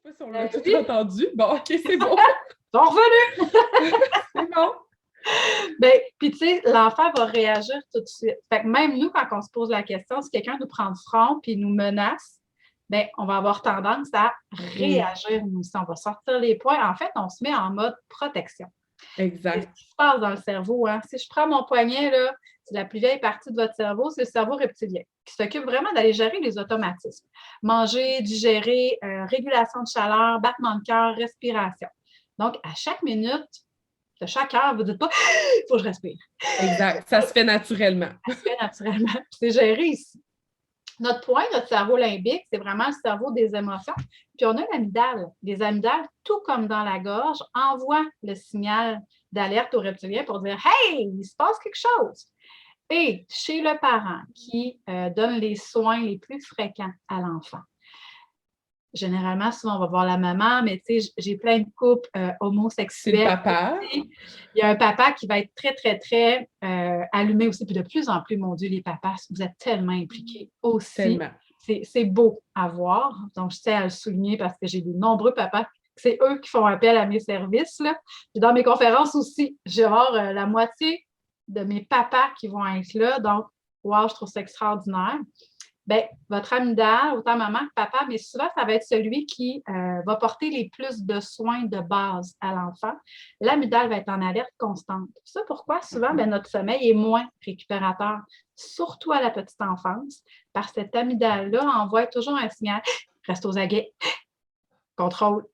Je sais pas si on l'a tout oui. entendu. Bon, OK, c'est bon. Ils sont revenus! C'est bon. Ben, puis tu sais, l'enfant va réagir tout de suite. Fait que même nous, quand on se pose la question, si quelqu'un nous prend de front puis nous menace, ben, on va avoir tendance à réagir nous aussi. On va sortir les poings. En fait, on se met en mode protection. C'est ce Exact. qui se passe dans le cerveau. Hein? Si je prends mon poignet, là, c'est la plus vieille partie de votre cerveau, c'est le cerveau reptilien, qui s'occupe vraiment d'aller gérer les automatismes. Manger, digérer, régulation de chaleur, battement de cœur, respiration. Donc, à chaque minute, de chaque heure, vous ne dites pas « il faut que je respire ». Exact. Ça se fait naturellement. Ça se fait naturellement. C'est géré ici. Notre point, notre cerveau limbique, c'est vraiment le cerveau des émotions. Puis on a l'amygdale. Les amygdales, tout comme dans la gorge, envoient le signal d'alerte au reptilien pour dire « Hey, il se passe quelque chose ». Et chez le parent qui donne les soins les plus fréquents à l'enfant, généralement, souvent, on va voir la maman, mais tu sais, j'ai plein de couples homosexuels. C'est le papa. Il y a un papa qui va être très, très, très allumé aussi. Puis de plus en plus, mon Dieu, les papas, vous êtes tellement impliqués aussi. Tellement. C'est beau à voir. Donc, je tiens à le souligner parce que j'ai de nombreux papas. C'est eux qui font appel à mes services, là. Puis dans mes conférences aussi, je vais avoir la moitié de mes papas qui vont être là. Donc, wow, je trouve ça extraordinaire. Bien, votre amygdale, autant maman que papa, mais souvent, ça va être celui qui va porter les plus de soins de base à l'enfant. L'amygdale va être en alerte constante. Ça, pourquoi? Souvent, bien, notre sommeil est moins récupérateur, surtout à la petite enfance, parce que cette amygdale-là envoie toujours un signal « reste aux aguets, contrôle ».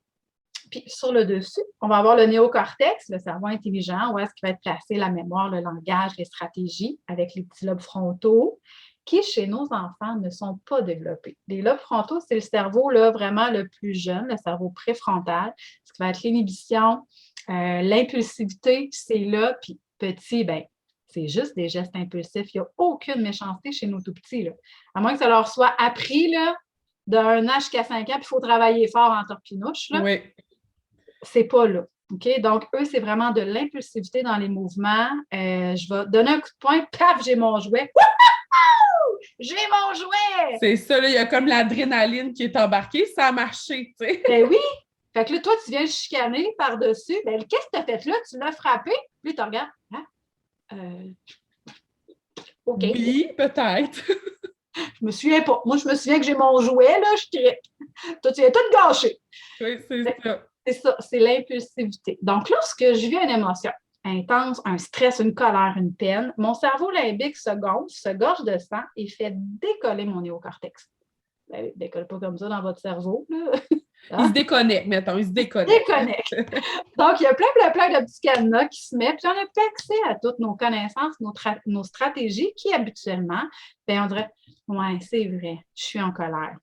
Puis sur le dessus, on va avoir le néocortex, le cerveau intelligent, où est-ce qu'il va être placé la mémoire, le langage, les stratégies, avec les petits lobes frontaux, qui, chez nos enfants, ne sont pas développés. Les lobes frontaux, c'est le cerveau là, vraiment le plus jeune, le cerveau préfrontal, ce qui va être l'inhibition, l'impulsivité, c'est là, puis petit, bien, c'est juste des gestes impulsifs. Il n'y a aucune méchanceté chez nos tout-petits, là. À moins que ça leur soit appris, là, d'un âge jusqu'à 5 ans, puis il faut travailler fort en torpinouche, là. Oui. C'est pas là. OK? Donc, eux, c'est vraiment de l'impulsivité dans les mouvements. Je vais donner un coup de poing, paf, j'ai mon jouet. Wouhou! J'ai mon jouet! C'est ça, là, il y a comme l'adrénaline qui est embarquée, ça a marché, tu sais. Ben oui! Fait que là, toi, tu viens chicaner par-dessus. Ben, qu'est-ce que tu as fait là? Tu l'as frappé? Puis tu regardes. Ah, OK. Oui, peut-être. Je me souviens pas. Moi, je me souviens que j'ai mon jouet, là, je trippe. Toi, tu viens tout gâché. Oui, c'est ça. C'est ça, c'est l'impulsivité. Donc, lorsque je vis une émotion intense, un stress, une colère, une peine, mon cerveau limbique se gonfle, se gorge de sang et fait décoller mon néocortex. Ben, décolle pas comme ça dans votre cerveau, là. Il se déconnecte, mettons, il se déconnecte. Donc, il y a plein de petits cadenas qui se mettent, puis on n'a pas accès à toutes nos connaissances, nos stratégies qui, habituellement, bien, on dirait, ouais, c'est vrai, je suis en colère.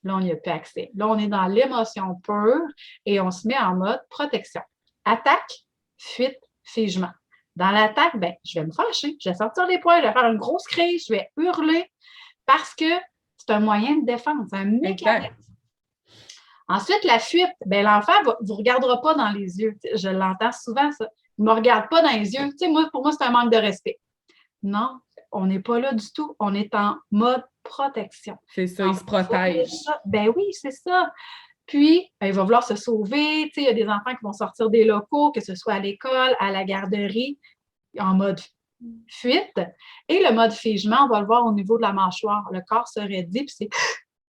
Là, on n'y a plus accès. Là, on est dans l'émotion pure et on se met en mode protection. Attaque, fuite, figement. Dans l'attaque, ben, je vais me fâcher, je vais sortir les poings, je vais faire une grosse crise, je vais hurler parce que c'est un moyen de défense, un mécanisme. Ensuite, la fuite, ben, l'enfant ne vous regardera pas dans les yeux. Je l'entends souvent, ça. Il ne me regarde pas dans les yeux. Tu sais, moi, pour moi, c'est un manque de respect. Non, on n'est pas là du tout. On est en mode protection. C'est ça, il se protège. Ben oui, c'est ça. Puis, ben, il va vouloir se sauver. Tu sais, il y a des enfants qui vont sortir des locaux, que ce soit à l'école, à la garderie, en mode fuite. Et le mode figement, on va le voir au niveau de la mâchoire. Le corps se raidit, puis c'est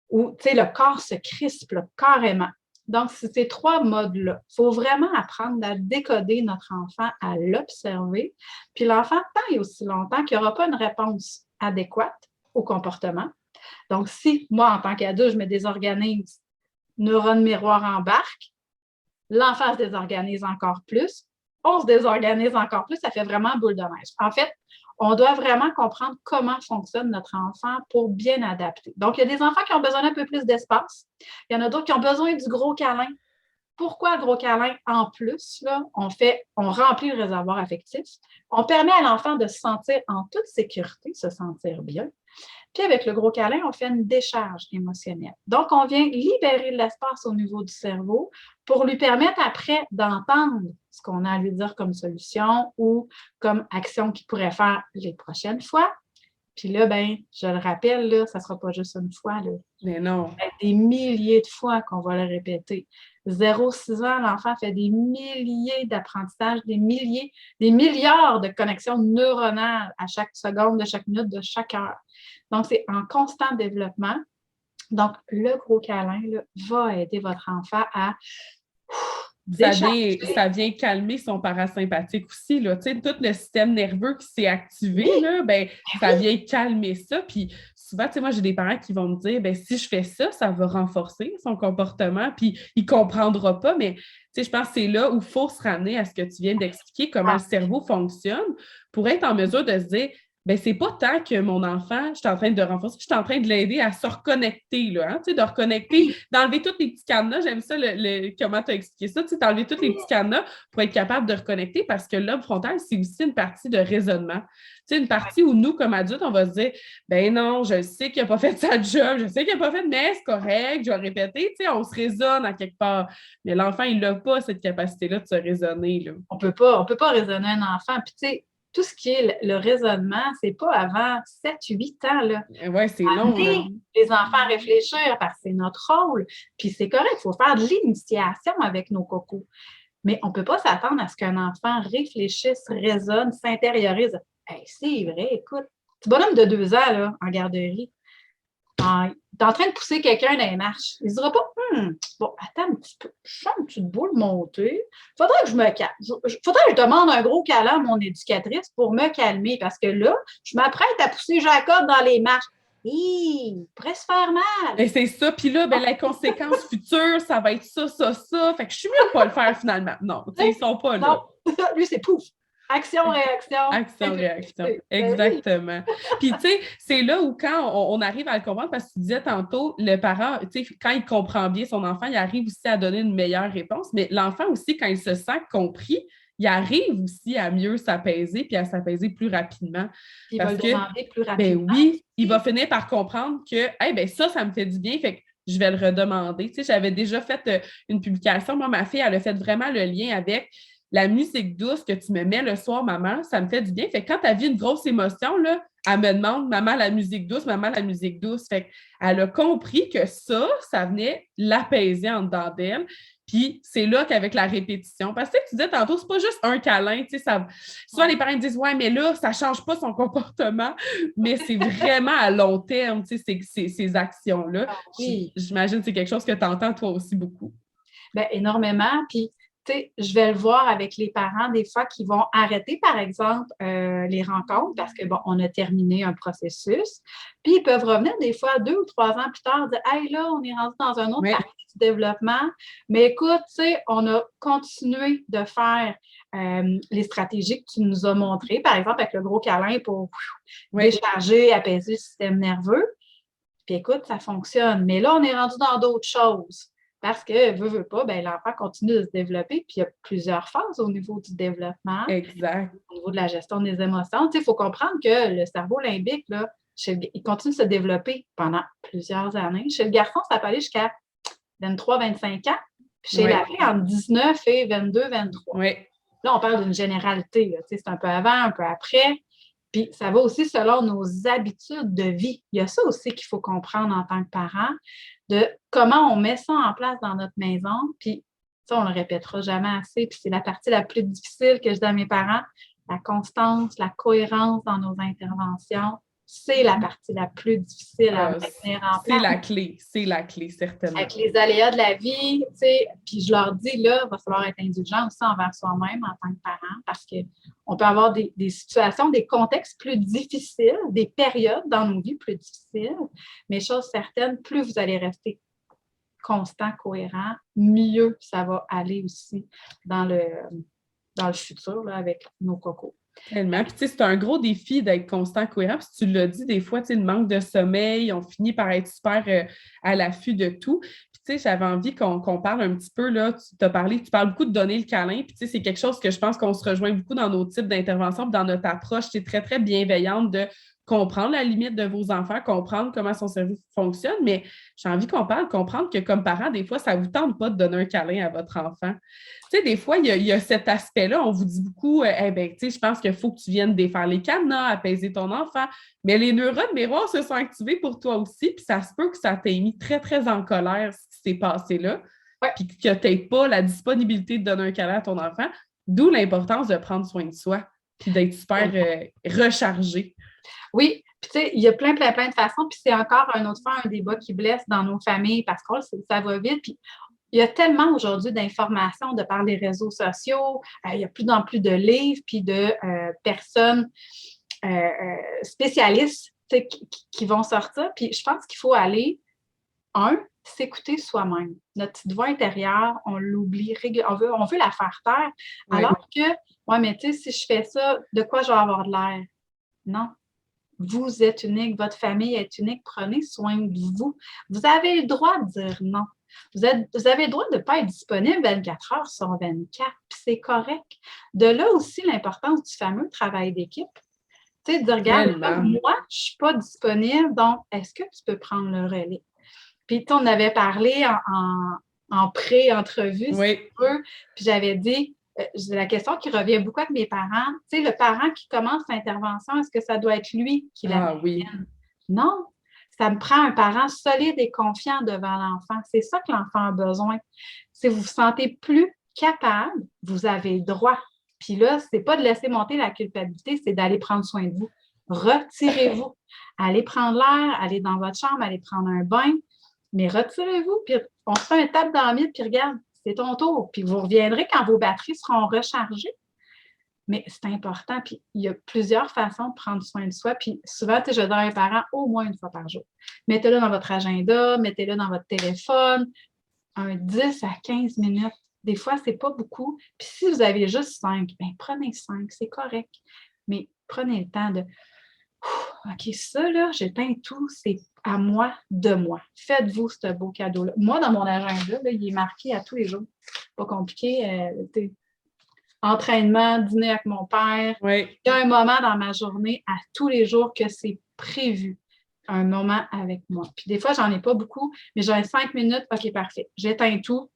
où, tu sais, le corps se crispe là, carrément. Donc, c'est ces trois modes-là. Il faut vraiment apprendre à décoder notre enfant, à l'observer. Puis l'enfant, tant et aussi longtemps qu'il n'y aura pas une réponse adéquate au comportement. Donc, si moi, en tant qu'adulte, je me désorganise, neurone miroir embarque, l'enfant se désorganise encore plus, on se désorganise encore plus, ça fait vraiment boule de neige. En fait, on doit vraiment comprendre comment fonctionne notre enfant pour bien adapter. Donc, il y a des enfants qui ont besoin d'un peu plus d'espace. Il y en a d'autres qui ont besoin du gros câlin. Pourquoi le gros câlin? En plus, là, on remplit le réservoir affectif. On permet à l'enfant de se sentir en toute sécurité, se sentir bien. Puis avec le gros câlin, on fait une décharge émotionnelle. Donc, on vient libérer de l'espace au niveau du cerveau pour lui permettre après d'entendre ce qu'on a à lui dire comme solution ou comme action qu'il pourrait faire les prochaines fois. Puis là, ben, je le rappelle, là, ça ne sera pas juste une fois, là. Mais non. Des milliers de fois qu'on va le répéter. 0-6 ans, l'enfant fait des milliers d'apprentissages, des milliards de connexions neuronales à chaque seconde, de chaque minute, de chaque heure. Donc, c'est en constant développement. Donc, le gros câlin là, va aider votre enfant à Ça vient calmer son parasympathique aussi, là. Tu sais, tout le système nerveux qui s'est activé, là, ben, ça vient calmer ça. Puis souvent, tu sais, moi, j'ai des parents qui vont me dire, ben, si je fais ça, ça va renforcer son comportement, puis il ne comprendra pas. Mais, tu sais, je pense que c'est là où il faut se ramener à ce que tu viens d'expliquer, comment le cerveau fonctionne, pour être en mesure de se dire, ben c'est pas tant que mon enfant, je suis en train de renforcer, je suis en train de l'aider à se reconnecter, là, hein, tu sais, de reconnecter, d'enlever tous les petits cadenas. J'aime ça, comment tu as expliqué ça, tu sais, d'enlever tous les petits cadenas pour être capable de reconnecter parce que lobe frontal, c'est aussi une partie de raisonnement. Tu sais, une partie où nous, comme adultes, on va se dire, ben non, je sais qu'il n'a pas fait sa job, je sais qu'il n'a pas fait, mais c'est correct, je vais répéter, tu sais, on se raisonne à quelque part. Mais l'enfant, il n'a pas cette capacité-là de se raisonner, là. On peut pas raisonner un enfant. Puis, tu sais, tout ce qui est le raisonnement, c'est pas avant 7-8 ans, là. Oui, c'est long, là. Les enfants à réfléchir parce que c'est notre rôle. Puis c'est correct, il faut faire de l'initiation avec nos cocos. Mais on ne peut pas s'attendre à ce qu'un enfant réfléchisse, raisonne, s'intériorise. Hey, c'est vrai, écoute, petit bonhomme de 2 ans, là, en garderie, il est en train de pousser quelqu'un dans les marches. Il ne dira pas bon, attends un petit peu, je sens une petite boule monter. Faudrait que je me calme. Faudrait que je demande un gros câlin à mon éducatrice pour me calmer parce que là, je m'apprête à pousser Jacob dans les marches. Il pourrait se faire mal. Et c'est ça. Puis là, ben, la conséquence future, ça va être ça, ça, ça. Fait que je suis mieux de pas le faire finalement. Non, ils sont pas là. Non, lui, c'est pouf. Action-réaction. Action-réaction. Exactement. Puis, tu sais, c'est là où quand on arrive à le comprendre, parce que tu disais tantôt, le parent, tu sais, quand il comprend bien son enfant, il arrive aussi à donner une meilleure réponse. Mais l'enfant aussi, quand il se sent compris, il arrive aussi à mieux s'apaiser puis à s'apaiser plus rapidement. Puis il va le demander plus rapidement. Ben oui, il va finir par comprendre que hey, ben ça me fait du bien, fait que je vais le redemander. Tu sais, j'avais déjà fait une publication. Moi, ma fille, elle a fait vraiment le lien avec la musique douce que tu me mets le soir, maman, ça me fait du bien. Fait que quand tu as vu une grosse émotion, là, elle me demande, maman, la musique douce, maman, la musique douce. Fait qu'elle a compris que ça venait l'apaiser en dedans d'elle. Puis c'est là qu'avec la répétition, parce que tu disais tantôt, c'est pas juste un câlin, tu sais, souvent les parents disent, ouais, mais là, ça change pas son comportement, mais c'est vraiment à long terme, tu sais, ces actions-là. Oui. J'imagine que c'est quelque chose que tu entends toi aussi beaucoup. Bien, énormément. Puis, tu sais, je vais le voir avec les parents des fois qui vont arrêter, par exemple, les rencontres parce que, bon, on a terminé un processus. Puis, ils peuvent revenir des fois 2 ou 3 ans plus tard, dire, hey, là, on est rendu dans un autre partie du développement. Mais écoute, tu sais, on a continué de faire les stratégies que tu nous as montrées, par exemple, avec le gros câlin pour décharger, apaiser le système nerveux. Puis, écoute, ça fonctionne. Mais là, on est rendu dans d'autres choses. Parce que, veut pas, ben, l'enfant continue de se développer, puis il y a plusieurs phases au niveau du développement. Exact. Au niveau de la gestion des émotions. Tu sais, il faut comprendre que le cerveau limbique, là, il continue de se développer pendant plusieurs années. Chez le garçon, ça peut aller jusqu'à 23-25 ans. Puis chez la fille, entre 19 et 22-23. Oui. Là, on parle d'une généralité. Là, tu sais, c'est un peu avant, un peu après. Puis ça va aussi selon nos habitudes de vie. Il y a ça aussi qu'il faut comprendre en tant que parent, de comment on met ça en place dans notre maison. Puis ça, on ne le répétera jamais assez. Puis c'est la partie la plus difficile que je donne à mes parents, la constance, la cohérence dans nos interventions. C'est la partie la plus difficile à maintenir en place. C'est la clé, certainement. Avec les aléas de la vie, tu sais, puis je leur dis, là, il va falloir être indulgent aussi envers soi-même en tant que parent parce qu'on peut avoir des situations, des contextes plus difficiles, des périodes dans nos vies plus difficiles, mais chose certaine, plus vous allez rester constant, cohérent, mieux ça va aller aussi dans le futur là, avec nos cocos. Tellement. Puis, tu sais, c'est un gros défi d'être constant, cohérent. Puis, tu l'as dit, des fois, tu sais, le manque de sommeil, on finit par être super à l'affût de tout. Puis, tu sais, j'avais envie qu'on parle un petit peu, là, tu parles beaucoup de donner le câlin. Puis, tu sais, c'est quelque chose que je pense qu'on se rejoint beaucoup dans nos types d'interventions, puis dans notre approche, c'est très, très bienveillante de comprendre la limite de vos enfants, comprendre comment son cerveau fonctionne, mais j'ai envie qu'on parle, comprendre que comme parent, des fois, ça ne vous tente pas de donner un câlin à votre enfant. Tu sais, des fois, il y a cet aspect-là. On vous dit beaucoup, eh bien, tu sais, je pense qu'il faut que tu viennes défaire les cadenas, apaiser ton enfant. Mais les neurones miroirs se sont activés pour toi aussi, puis ça se peut que ça t'ait mis très, très en colère ce qui s'est passé là, puis que tu n'aies pas la disponibilité de donner un câlin à ton enfant, d'où l'importance de prendre soin de soi, puis d'être super rechargé. Oui, puis tu sais, il y a plein de façons, puis c'est encore un autre fois un débat qui blesse dans nos familles parce que ça va vite, puis il y a tellement aujourd'hui d'informations de par les réseaux sociaux, il y a plus en plus de livres, puis de personnes spécialistes qui vont sortir, puis je pense qu'il faut aller, s'écouter soi-même. Notre petite voix intérieure, on l'oublie, on veut la faire taire, alors que, mais tu sais, si je fais ça, de quoi je vais avoir de l'air? Non. Vous êtes unique, votre famille est unique, prenez soin de vous. Vous avez le droit de dire non. Vous avez le droit de ne pas être disponible 24 heures sur 24, puis c'est correct. De là aussi l'importance du fameux travail d'équipe. Tu sais, de dire, regarde, moi, je ne suis pas disponible, donc est-ce que tu peux prendre le relais? Puis, on avait parlé en pré-entrevue, si tu veux, puis j'avais dit, la question qui revient beaucoup avec mes parents, tu sais, le parent qui commence l'intervention, est-ce que ça doit être lui qui la mène? Non, ça me prend un parent solide et confiant devant l'enfant. C'est ça que l'enfant a besoin. Si vous vous sentez plus capable, vous avez le droit. Puis là, ce n'est pas de laisser monter la culpabilité, c'est d'aller prendre soin de vous. Retirez-vous. Allez prendre l'air, allez dans votre chambre, allez prendre un bain, mais retirez-vous, puis on se fait un tape dans le mille, puis regarde, c'est ton tour. Puis vous reviendrez quand vos batteries seront rechargées. Mais c'est important, puis il y a plusieurs façons de prendre soin de soi. Puis souvent, je donne à un parent au moins une fois par jour. Mettez-le dans votre agenda, mettez-le dans votre téléphone, un 10 à 15 minutes. Des fois, c'est pas beaucoup. Puis si vous avez juste 5, bien, prenez 5, c'est correct. Mais prenez le temps de OK, ça, là, j'éteins tout, c'est à moi, de moi. Faites-vous ce beau cadeau-là. Moi, dans mon agenda, là, il est marqué à tous les jours. Pas compliqué. Entraînement, dîner avec mon père. Il y a un moment dans ma journée, à tous les jours, que c'est prévu. Un moment avec moi. Puis des fois, j'en ai pas beaucoup, mais j'ai 5 minutes. OK, parfait. J'éteins tout,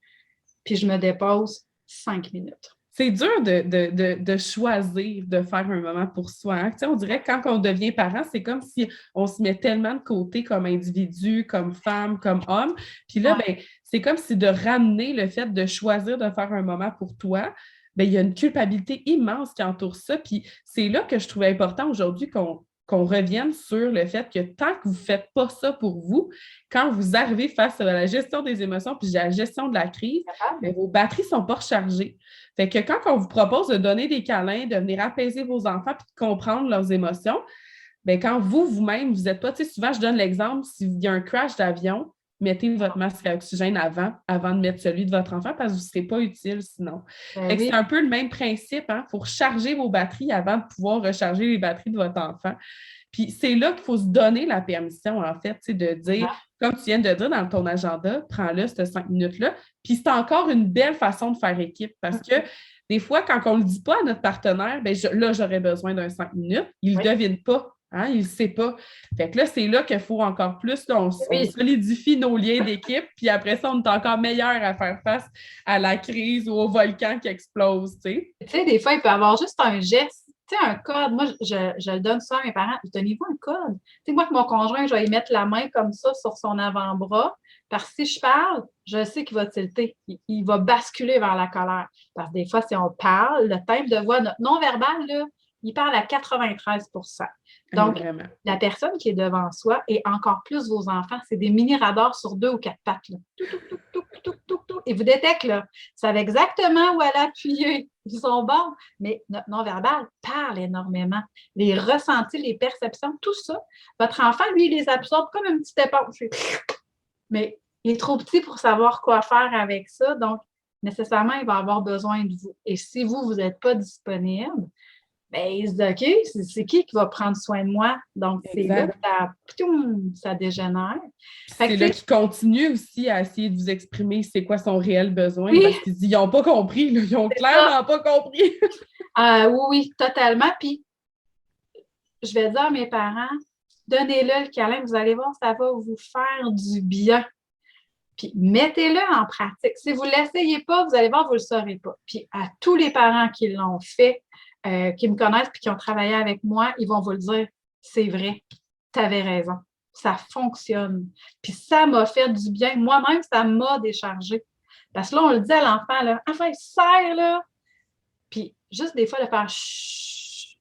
puis je me dépose 5 minutes. C'est dur de choisir de faire un moment pour soi. Hein? On dirait que quand on devient parent, c'est comme si on se met tellement de côté comme individu, comme femme, comme homme. Puis là, c'est comme si de ramener le fait de choisir de faire un moment pour toi, il y a une culpabilité immense qui entoure ça. Puis c'est là que je trouvais important aujourd'hui qu'on revienne sur le fait que tant que vous ne faites pas ça pour vous, quand vous arrivez face à la gestion des émotions puis à la gestion de la crise, vos batteries ne sont pas rechargées. Fait que quand on vous propose de donner des câlins, de venir apaiser vos enfants puis de comprendre leurs émotions, quand vous-même, vous n'êtes pas, souvent je donne l'exemple, s'il y a un crash d'avion, mettez votre masque à oxygène avant de mettre celui de votre enfant parce que vous ne serez pas utile sinon. C'est un peu le même principe, hein? Il faut recharger vos batteries avant de pouvoir recharger les batteries de votre enfant. Puis c'est là qu'il faut se donner la permission, en fait, de dire, comme tu viens de dire dans ton agenda, prends-le, ces 5 minutes-là. Puis c'est encore une belle façon de faire équipe parce que des fois, quand on ne le dit pas à notre partenaire, là, j'aurais besoin d'un 5 minutes, il ne le devine pas. Hein, il ne sait pas. Fait que là, c'est là qu'il faut encore plus, là, on solidifie nos liens d'équipe, puis après ça, on est encore meilleur à faire face à la crise ou au volcan qui explose, tu sais. Des fois, il peut y avoir juste un geste, un code. Moi, je le donne ça à mes parents. Donnez-vous un code. Moi, que mon conjoint, je vais y mettre la main comme ça sur son avant-bras, parce que si je parle, je sais qu'il va tilter. Il va basculer vers la colère. Parce que des fois, si on parle, le timbre de voix, notre non-verbal, là, il parle à 93 %. Donc, la personne qui est devant soi et encore plus vos enfants, c'est des mini-radars sur 2 ou 4 pattes. Là. Et vous détectez, là, savent exactement où aller appuyer. Ils sont bons. Mais notre non-verbal parle énormément. Les ressentis, les perceptions, tout ça, votre enfant, lui, il les absorbe comme une petite éponge. Mais il est trop petit pour savoir quoi faire avec ça. Donc, nécessairement, il va avoir besoin de vous. Et si vous n'êtes pas disponible, il se dit, OK, c'est qui va prendre soin de moi? Donc, c'est là que ça dégénère. C'est là qu'il continue aussi à essayer de vous exprimer c'est quoi son réel besoin parce qu'ils n'ont pas compris. Là, ils n'ont clairement pas compris. Oui, totalement. Puis, je vais dire à mes parents, donnez-le le câlin, vous allez voir, ça va vous faire du bien. Puis mettez-le en pratique. Si vous ne l'essayez pas, vous allez voir, vous ne le saurez pas. Puis à tous les parents qui l'ont fait, qui me connaissent puis qui ont travaillé avec moi, ils vont vous le dire, c'est vrai, tu avais raison. Ça fonctionne. Puis ça m'a fait du bien. Moi-même, ça m'a déchargé. Parce que là, on le dit à l'enfant, là, enfin, serre, là. Puis juste des fois, de faire chut.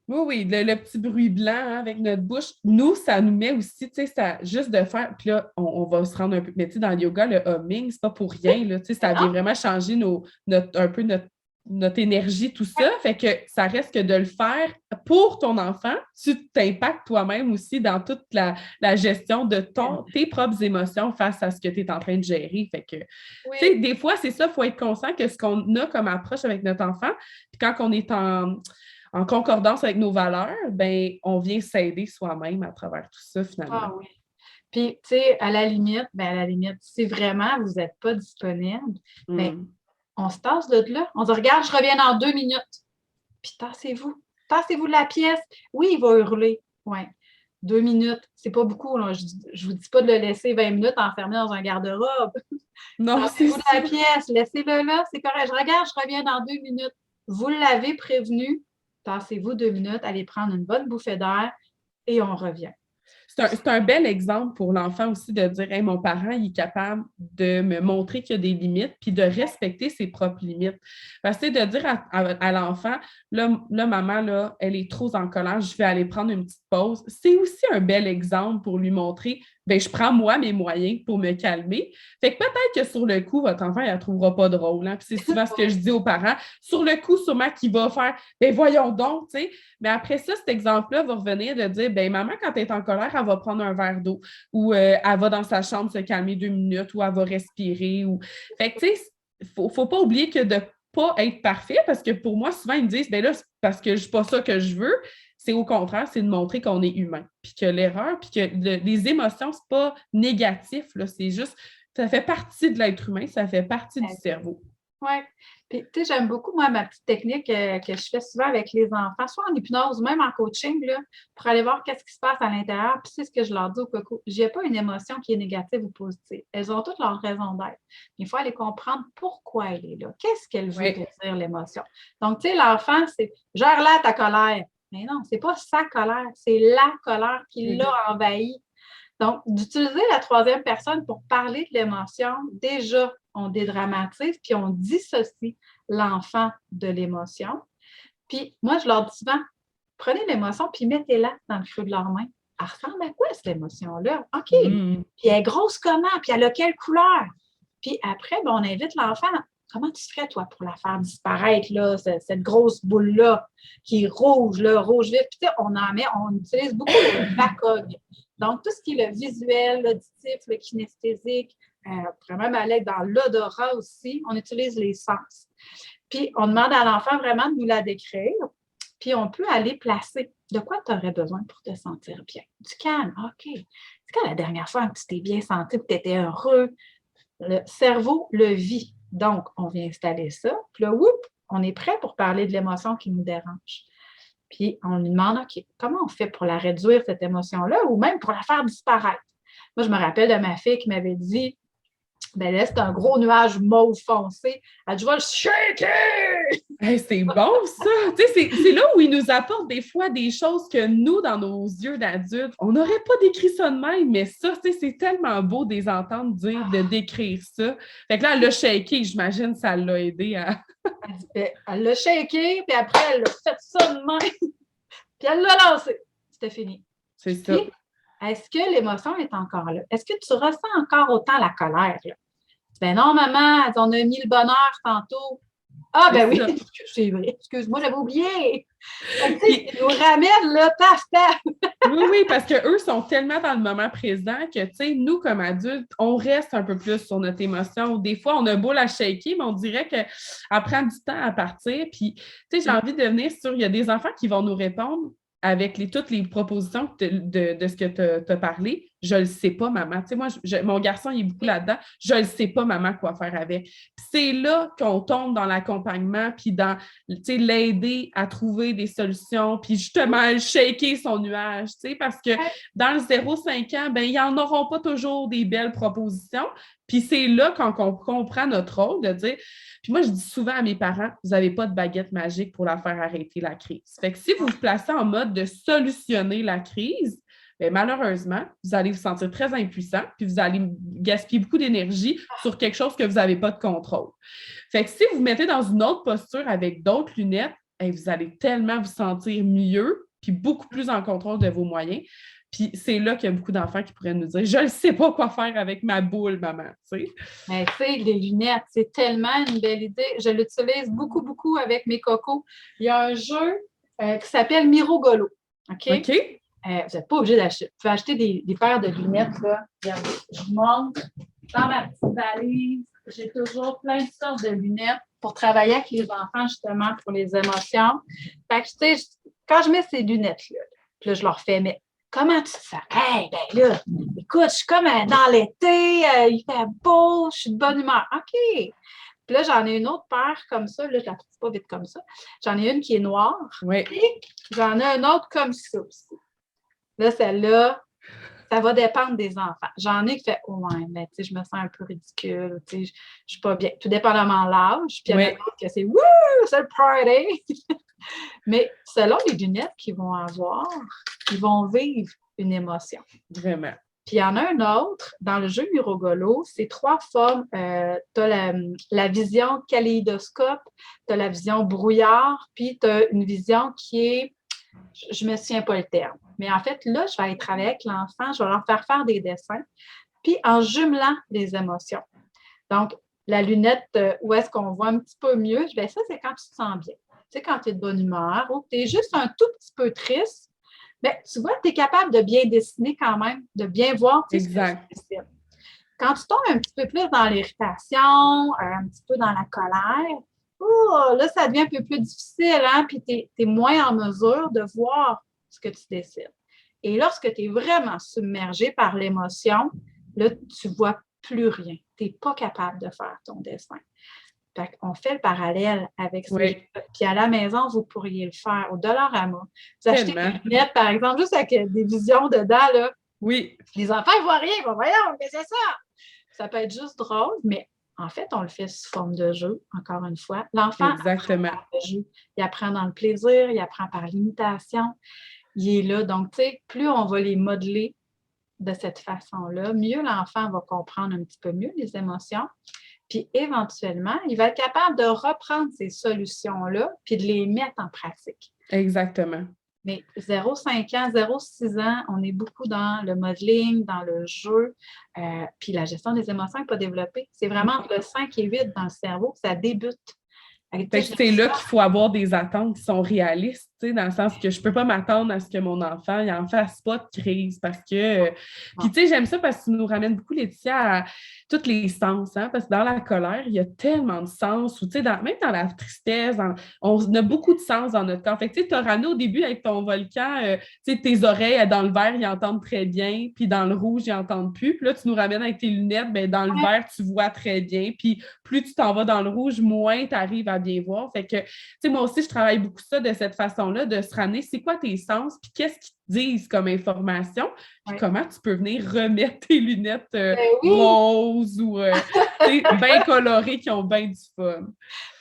Oui, oui, le petit bruit blanc hein, avec notre bouche, nous, ça nous met aussi, tu sais, ça, juste de faire, puis là, on va se rendre un peu, mais tu sais, dans le yoga, le humming, c'est pas pour rien, là, tu sais, ça vient vraiment changer un peu notre énergie, tout ça, fait que ça reste que de le faire pour ton enfant, tu t'impactes toi-même aussi dans toute la gestion de tes propres émotions face à ce que tu es en train de gérer, fait que, tu sais, des fois, c'est ça, il faut être conscient que ce qu'on a comme approche avec notre enfant, puis quand on est en concordance avec nos valeurs, ben on vient s'aider soi-même à travers tout ça, finalement. Ah oui. Puis, tu sais, à la limite, si vraiment vous n'êtes pas disponible, on se tasse de là. On dit, regarde, je reviens dans 2 minutes. Puis, tassez-vous. Tassez-vous de la pièce. Oui, il va hurler. Oui. 2 minutes, c'est pas beaucoup. Là. Je vous dis pas de le laisser 20 minutes enfermé dans un garde-robe. Non, tassez-vous de la pièce. Laissez-le là. C'est correct. Je regarde, je reviens dans 2 minutes. Vous l'avez prévenu. Tassez-vous 2 minutes, allez prendre une bonne bouffée d'air et on revient. C'est un bel exemple pour l'enfant aussi de dire hey, mon parent, il est capable de me montrer qu'il y a des limites puis de respecter ses propres limites. Parce que de dire à l'enfant, là, maman, là, elle est trop en colère, je vais aller prendre une petite pause. C'est aussi un bel exemple pour lui montrer ben, je prends moi mes moyens pour me calmer. Fait que peut-être que sur le coup, votre enfant, il ne la trouvera pas drôle. Hein? Puis c'est souvent ce que je dis aux parents. Sur le coup, sûrement qu'il va faire ben voyons donc, tu sais. Mais après ça, cet exemple-là va revenir de dire ben maman, quand elle est en colère, elle va prendre un verre d'eau ou elle va dans sa chambre se calmer 2 minutes ou elle va respirer. Fait que tu sais, faut pas oublier que de pas être parfait, parce que pour moi, souvent, ils me disent ben là, c'est parce que c'est pas ça que je veux. C'est au contraire, c'est de montrer qu'on est humain, puis que l'erreur, puis que les émotions, c'est pas négatif, là, c'est juste, ça fait partie de l'être humain, ça fait partie du cerveau. Oui. Puis, tu sais, j'aime beaucoup, moi, ma petite technique que je fais souvent avec les enfants, soit en hypnose ou même en coaching, là, pour aller voir qu'est-ce qui se passe à l'intérieur. Puis, c'est ce que je leur dis au coco. Je n'ai pas une émotion qui est négative ou positive. Elles ont toutes leur raison d'être. Il faut aller comprendre pourquoi elle est là. Qu'est-ce qu'elle veut dire, l'émotion? Donc, tu sais, l'enfant, c'est gère-la ta colère. Mais non, c'est pas sa colère, c'est la colère qui l'a envahi. Donc, d'utiliser la troisième personne pour parler de l'émotion, déjà, on dédramatise, puis on dissocie l'enfant de l'émotion. Puis, moi, je leur dis souvent, prenez l'émotion, puis mettez-la dans le creux de leurs mains. Elle ressemble à quoi, cette émotion-là? OK. Puis, elle est grosse comment? Puis, elle a quelle couleur? Puis, après, on invite l'enfant. Comment tu ferais, toi, pour la faire disparaître, là, cette grosse boule-là, qui est rouge, là, rouge vif? Puis, on utilise beaucoup le VACOG. Donc, tout ce qui est le visuel, l'auditif, le kinesthésique, on pourrait même aller dans l'odorat aussi, on utilise les sens. Puis, on demande à l'enfant vraiment de nous la décrire, puis on peut aller placer de quoi tu aurais besoin pour te sentir bien. Du calme, OK. C'est quand la dernière fois que tu t'es bien senti, que tu étais heureux? Le cerveau le vit. Donc, on vient installer ça, puis là, on est prêt pour parler de l'émotion qui nous dérange. Puis, on lui demande, OK, comment on fait pour la réduire, cette émotion-là, ou même pour la faire disparaître? Moi, je me rappelle de ma fille qui m'avait dit, ben là, c'est un gros nuage mauve foncé. Elle dit, je vais le shaker! Hey, c'est bon, ça! Tu sais, c'est là où il nous apporte des fois des choses que nous, dans nos yeux d'adultes, on n'aurait pas décrit ça de même, mais ça, tu sais, c'est tellement beau de les entendre dire, de décrire ça. Fait que là, elle l'a shaké, j'imagine, ça l'a aidé à... Elle l'a shaké, puis après, elle a fait ça de même, puis elle l'a lancé. C'était fini. C'est ça. Puis, est-ce que l'émotion est encore là? Est-ce que tu ressens encore autant la colère? Là? Ben non, maman, on a mis le bonheur tantôt. Ah, ben oui, c'est vrai. Excuse-moi, j'avais oublié. Ils nous ramènent, là, taf, taf. Oui, parce qu'eux sont tellement dans le moment présent que, tu sais, nous, comme adultes, on reste un peu plus sur notre émotion. Des fois, on a beau la shaker, mais on dirait qu'elle prend du temps à partir. Puis, tu sais, j'ai envie de venir sur... Il y a des enfants qui vont nous répondre avec toutes les propositions de ce que tu as parlé. je le sais pas, maman. Tu sais, moi, mon garçon, il est beaucoup là-dedans. Je le sais pas, maman, quoi faire avec. Puis c'est là qu'on tombe dans l'accompagnement, puis dans, tu sais, l'aider à trouver des solutions, puis justement, shaker son nuage, tu sais, parce que dans le 0-5 ans, ben, ils n'en auront pas toujours des belles propositions. Puis c'est là qu'on comprend notre rôle de dire. Puis moi, je dis souvent à mes parents, vous n'avez pas de baguette magique pour la faire arrêter la crise. Fait que si vous vous placez en mode de solutionner la crise, bien, malheureusement, vous allez vous sentir très impuissant, puis vous allez gaspiller beaucoup d'énergie sur quelque chose que vous n'avez pas de contrôle. Fait que si vous vous mettez dans une autre posture avec d'autres lunettes, bien, vous allez tellement vous sentir mieux, puis beaucoup plus en contrôle de vos moyens. Puis c'est là qu'il y a beaucoup d'enfants qui pourraient nous dire « Je ne sais pas quoi faire avec ma boule, maman. » Mais tu sais, les lunettes, c'est tellement une belle idée. Je l'utilise beaucoup, beaucoup avec mes cocos. Il y a un jeu qui s'appelle Mirogolo. OK? OK. Vous n'êtes pas obligé d'acheter. Vous pouvez acheter des paires de lunettes. Là. Regardez, je vous montre. Dans ma petite valise, j'ai toujours plein de sortes de lunettes pour travailler avec les enfants, justement, pour les émotions. Fait que, tu sais, quand je mets ces lunettes-là, puis là, je leur fais, mais comment tu te sens? Hey, ben là, écoute, je suis comme dans l'été, il fait beau, je suis de bonne humeur. OK. Puis là, j'en ai une autre paire comme ça. Là, je ne la trouve pas vite comme ça. J'en ai une qui est noire. Oui. Puis j'en ai une autre comme ça aussi. Là, celle-là, ça va dépendre des enfants. J'en ai qui fait, oh, ouais, mais tu sais, je me sens un peu ridicule, tu sais, je ne suis pas bien. Tout dépendamment de l'âge. Puis il y en a d'autres que c'est, wouh, c'est le party! Mais selon les lunettes qu'ils vont avoir, ils vont vivre une émotion. Vraiment. Puis il y en a un autre, dans le jeu Mirogolo, c'est 3 formes. Tu as la vision kaléidoscope, tu as la vision brouillard, puis tu as une vision qui est, je ne me souviens pas le terme. Mais en fait, là, je vais aller travailler avec l'enfant, je vais leur faire des dessins, puis en jumelant les émotions. Donc, la lunette, où est-ce qu'on voit un petit peu mieux, bien, ça, c'est quand tu te sens bien. Tu sais, quand tu es de bonne humeur ou tu es juste un tout petit peu triste, bien, tu vois, tu es capable de bien dessiner quand même, de bien voir ce que tu dessines. Quand tu tombes un petit peu plus dans l'irritation, un petit peu dans la colère, là, ça devient un peu plus difficile, hein? Puis tu es moins en mesure de voir ce que tu décides. Et lorsque tu es vraiment submergé par l'émotion, là, tu ne vois plus rien. Tu n'es pas capable de faire ton dessin. Fait qu'on fait le parallèle avec ça. Oui. Puis à la maison, vous pourriez le faire au Dollarama. Vous achetez des lunettes, par exemple, juste avec des visions dedans, là. Oui. Les enfants ne voient rien, ils vont, voyons, qu'est-ce que c'est ça? Ça peut être juste drôle, mais en fait, on le fait sous forme de jeu, encore une fois. L'enfant apprend par le jeu. Il apprend dans le plaisir, il apprend par l'imitation. Il est là. Donc, tu sais, plus on va les modeler de cette façon-là, mieux l'enfant va comprendre un petit peu mieux les émotions. Puis éventuellement, il va être capable de reprendre ces solutions-là puis de les mettre en pratique. Exactement. Mais 0,5 ans, 0,6 ans, on est beaucoup dans le modeling, dans le jeu, puis la gestion des émotions n'est pas développée. C'est vraiment entre le 5 et 8 dans le cerveau que ça débute. C'est là qu'il faut avoir des attentes qui sont réalistes, dans le sens que je ne peux pas m'attendre à ce que mon enfant n'en fasse pas de crise parce que... Puis, tu sais, j'aime ça parce que tu nous ramènes beaucoup, Laetitia, à tous les sens, hein, parce que dans la colère, il y a tellement de sens, ou tu sais, même dans la tristesse, on a beaucoup de sens dans notre corps. Fait que tu sais, as ramené au début avec ton volcan, tu sais, tes oreilles, dans le vert, ils entendent très bien, puis dans le rouge, ils n'entendent plus. Puis là, tu nous ramènes avec tes lunettes, bien, dans le vert, tu vois très bien, puis plus tu t'en vas dans le rouge, moins tu arrives à bien voir. Fait que, tu sais, moi aussi, je travaille beaucoup ça de cette façon-là, de se ramener, c'est quoi tes sens, puis qu'est-ce qu'ils te disent comme information, puis comment tu peux venir remettre tes lunettes roses ou bien colorées qui ont bien du fun.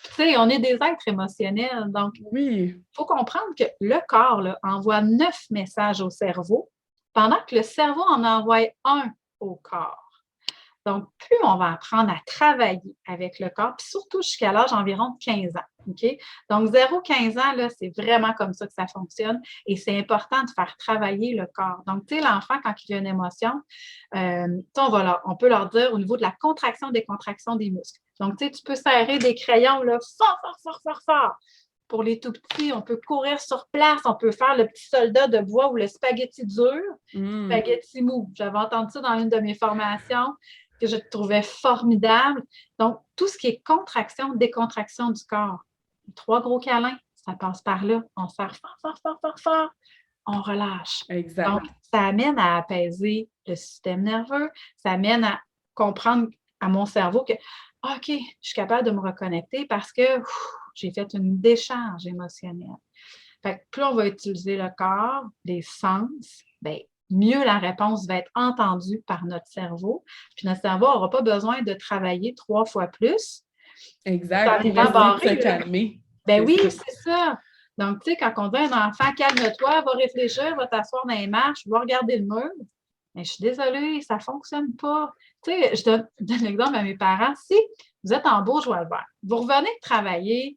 Tu sais, on est des êtres émotionnels, donc il faut comprendre que le corps là, envoie 9 messages au cerveau, pendant que le cerveau en envoie un au corps. Donc, plus on va apprendre à travailler avec le corps, puis surtout jusqu'à l'âge environ de 15 ans. OK? Donc, 0-15 ans, là, c'est vraiment comme ça que ça fonctionne et c'est important de faire travailler le corps. Donc, tu sais, l'enfant, quand il a une émotion, on peut leur dire au niveau de la contraction, décontraction des muscles. Donc, tu sais, tu peux serrer des crayons là, fort, fort, fort, fort, fort. Pour les tout petits, on peut courir sur place, on peut faire le petit soldat de bois ou le spaghetti dur, spaghetti mou. J'avais entendu ça dans une de mes formations que je trouvais formidable. Donc, tout ce qui est contraction, décontraction du corps. 3 gros câlins, ça passe par là. On serre fort, fort, fort, fort, fort. on relâche. Exact. Donc, ça amène à apaiser le système nerveux, ça amène à comprendre à mon cerveau que, OK, je suis capable de me reconnecter parce que j'ai fait une décharge émotionnelle. Fait que plus on va utiliser le corps, les sens, bien, mieux la réponse va être entendue par notre cerveau. Puis notre cerveau n'aura pas besoin de travailler 3 fois plus. Exact, pour essayer de se calmer. Ben oui, c'est ça. Donc, tu sais, quand on dit à un enfant, calme-toi, va réfléchir, va t'asseoir dans les marches, va regarder le mur, mais je suis désolée, ça ne fonctionne pas. Tu sais, je donne l'exemple à mes parents. Si vous êtes en Bourgeois-Vert, vous revenez de travailler,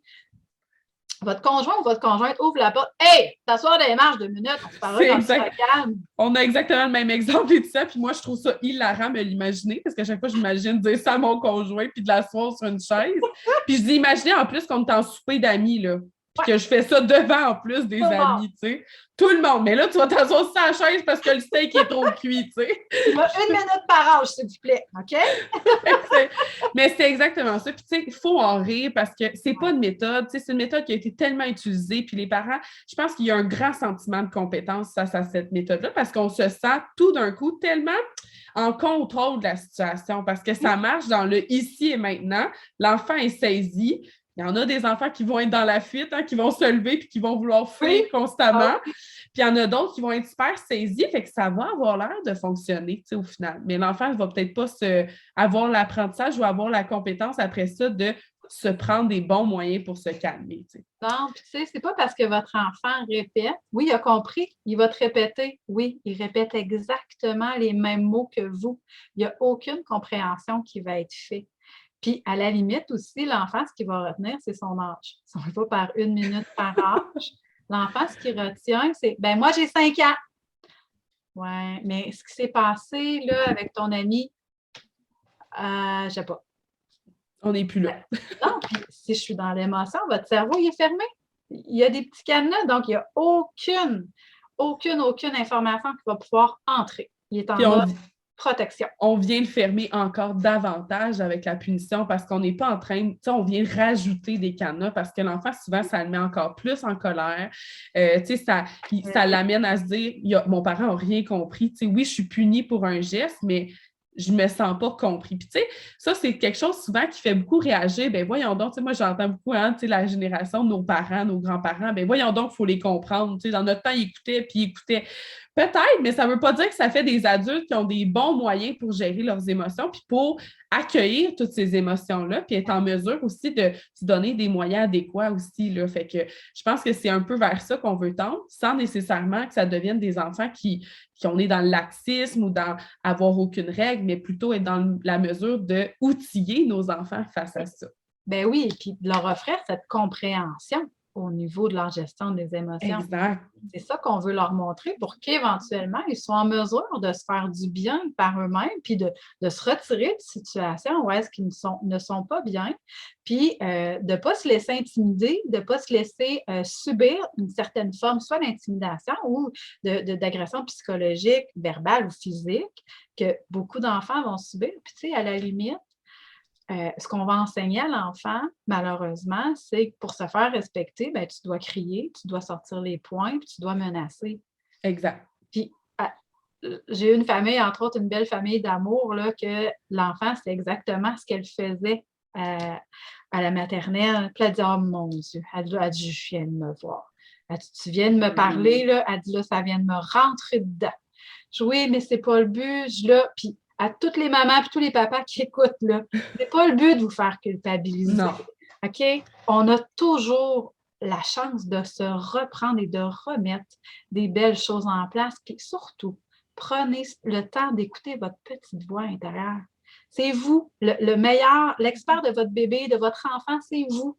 votre conjoint ou votre conjointe ouvre la porte. Hey, t'asseoir dans les marches 2 minutes, on se parlera quand tu seras calme. On a exactement le même exemple et tout ça. Puis moi, je trouve ça hilarant me l'imaginer parce qu'à chaque fois, j'imagine dire ça à mon conjoint puis de l'asseoir sur une chaise. Puis je dis, imaginez en plus qu'on est en souper d'amis, là. Puis que je fais ça devant en plus des amis, tu sais. Tout le monde. Mais là, tu vas t'asseoir sur la chaise parce que le steak est trop cuit, tu sais. Tu vas 1 minute par âge, s'il vous plaît, OK? Mais c'est exactement ça. Puis, tu sais, il faut en rire parce que c'est pas une méthode. Tu sais, c'est une méthode qui a été tellement utilisée. Puis les parents, je pense qu'il y a un grand sentiment de compétence face à cette méthode-là parce qu'on se sent tout d'un coup tellement en contrôle de la situation parce que ça marche dans le ici et maintenant. L'enfant est saisi. Il y en a des enfants qui vont être dans la fuite, qui vont se lever puis qui vont vouloir fuir constamment. Puis il y en a d'autres qui vont être super saisis, fait que ça va avoir l'air de fonctionner, tu sais, au final. Mais l'enfant ne va peut-être pas avoir l'apprentissage ou avoir la compétence après ça de se prendre des bons moyens pour se calmer. Tu sais. Non, puis tu sais, c'est pas parce que votre enfant répète. Oui, il a compris, il va te répéter. Oui, il répète exactement les mêmes mots que vous. Il n'y a aucune compréhension qui va être faite. Puis, à la limite aussi, l'enfant, ce qu'il va retenir, c'est son âge. Si on ne va par 1 minute par âge, l'enfant, ce qu'il retient, c'est « ben moi, j'ai 5 ans. » Ouais, mais ce qui s'est passé là avec ton ami, je ne sais pas. On n'est plus là. Non, puis si je suis dans l'émotion, votre cerveau, il est fermé. Il y a des petits cadenas, donc il n'y a aucune information qui va pouvoir entrer. Il est en mode protection. On vient le fermer encore davantage avec la punition parce qu'on n'est pas en train, tu sais, on vient rajouter des cadenas parce que l'enfant, souvent, ça le met encore plus en colère. Tu sais, ça l'amène à se dire, mon parent n'a rien compris. Tu sais, oui, je suis punie pour un geste, mais je me sens pas compris. Puis, tu sais, ça, c'est quelque chose souvent qui fait beaucoup réagir. Ben voyons donc, tu sais, moi, j'entends beaucoup, tu sais, la génération de nos parents, nos grands-parents, ben voyons donc, il faut les comprendre. Tu sais, dans notre temps, ils écoutaient. Peut-être, mais ça ne veut pas dire que ça fait des adultes qui ont des bons moyens pour gérer leurs émotions, puis pour accueillir toutes ces émotions-là, puis être en mesure aussi de se donner des moyens adéquats aussi. Là. Fait que je pense que c'est un peu vers ça qu'on veut tendre, sans nécessairement que ça devienne des enfants qui on est dans le laxisme ou dans avoir aucune règle, mais plutôt être dans la mesure de outiller nos enfants face à ça. Ben oui, et puis de leur offrir cette compréhension au niveau de leur gestion des émotions. Exact. C'est ça qu'on veut leur montrer pour qu'éventuellement, ils soient en mesure de se faire du bien par eux-mêmes, puis de se retirer de situations où est-ce qu'ils ne sont pas bien, puis de ne pas se laisser intimider, de ne pas se laisser subir une certaine forme, soit d'intimidation ou d'agression psychologique, verbale ou physique, que beaucoup d'enfants vont subir. Puis tu sais, à la limite, ce qu'on va enseigner à l'enfant, malheureusement, c'est que pour se faire respecter, ben, tu dois crier, tu dois sortir les poings, puis tu dois menacer. Exact. Puis, j'ai une famille, entre autres, une belle famille d'amour, là, que l'enfant, c'est exactement ce qu'elle faisait à la maternelle. Puis elle dit « Oh mon Dieu! » Elle dit « Je viens de me voir. » Elle dit « Tu viens de me parler, là. » Elle dit « Là, ça vient de me rentrer dedans. » Je dis « Oui, mais c'est pas le but. » Là, puis à toutes les mamans et tous les papas qui écoutent, là, c'est pas le but de vous faire culpabiliser. Non. OK? On a toujours la chance de se reprendre et de remettre des belles choses en place. Puis surtout, prenez le temps d'écouter votre petite voix intérieure. C'est vous, le meilleur, l'expert de votre bébé, de votre enfant, c'est vous.